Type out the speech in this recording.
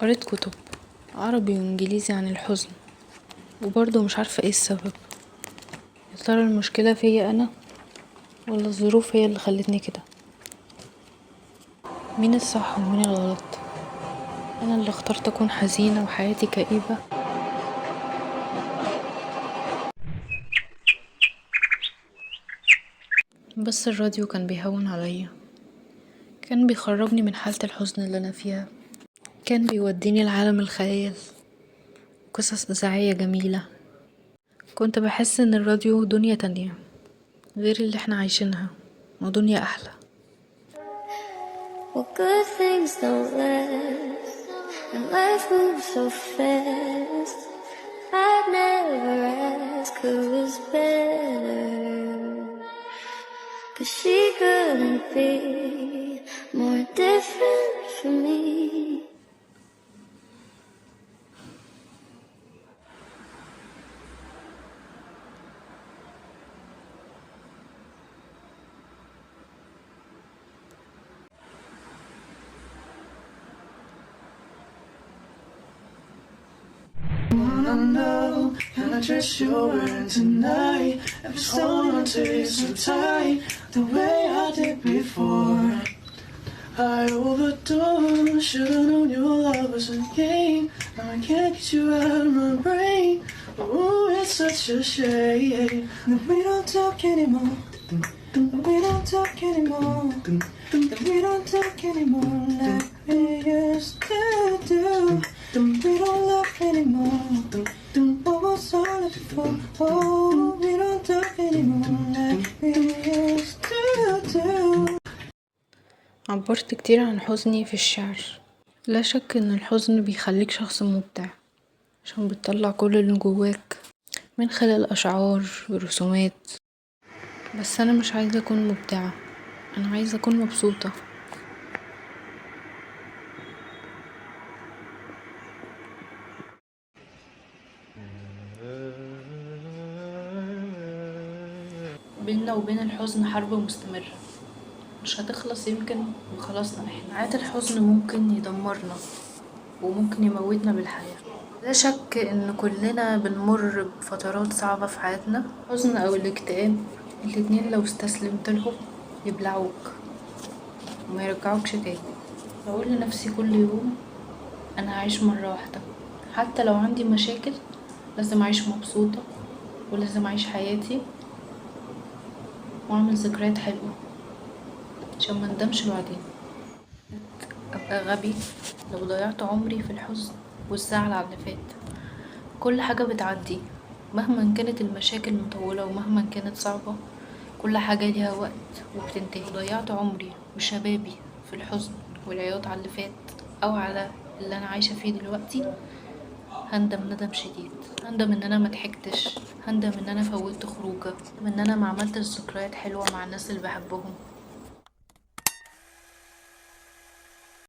قريت كتب عربي وانجليزي عن الحزن وبرضه مش عارفة ايه السبب. يا ترى المشكلة فيا انا ولا الظروف هي اللي خلتني كده؟ مين الصح ومين الغلط؟ انا اللي اخترت اكون حزينة وحياتي كئيبة، بس الراديو كان بيهون عليا، كان بيخرجني من حالة الحزن اللي انا فيها، كان بيوديني لعالم الخيال، قصص إذاعية جميلة. كنت بحس ان الراديو دنيا تانية غير اللي احنا عايشينها، ودنيا احلى. Well, good things don't last, and life moves so fast. I'd never ask who was better, 'cause she couldn't be more different from me. I know, can I trust your word tonight? I'm just holding on to you so tight, the way I did before. I overdosed, should've known your love was a game. Now I can't get you out of my brain. Oh, it's such a shame that we don't talk anymore. That we don't talk anymore. That we don't talk anymore like we used to do. We don't love anymore. What was all it for? Oh, we don't talk anymore like we used to do. عبرت كتير عن حزني في الشعر. لا شك ان الحزن بيخليك شخص مبدع، عشان بتطلع كل اللي جواك من خلال اشعار ورسومات. بس انا مش عايزة اكون مبدعة، انا عايزة اكون مبسوطة. بينا وبين الحزن حرب مستمرة مش هتخلص يمكن، وخلصنا احنا. ساعات الحزن ممكن يدمرنا وممكن يموتنا بالحياة. لا شك ان كلنا بنمر بفترات صعبة في حياتنا، الحزن او الاكتئاب الاتنين لو استسلمت لهم يبلعوك وما يرجعوكش تاني. بقول لنفسي كل يوم انا هعيش مرة واحدة، حتى لو عندي مشاكل لازم اعيش مبسوطة، ولازم اعيش حياتي واعمل ذكريات حلوة عشان مندمش بعدين. ابقى غبي لو ضيعت عمري في الحزن والزعل على اللي فات. كل حاجة بتعدي مهما كانت المشاكل مطولة ومهما كانت صعبة، كل حاجة ليها وقت وبتنتهي. ضيعت عمري وشبابي في الحزن والعياط على اللي فات او على اللي انا عايشة فيه دلوقتي، هندم ندم شديد. هندم ان انا مضحكتش، هندم ان انا فوتت خروجة، هندم ان انا ما عملتش ذكريات حلوة مع الناس اللي بحبهم.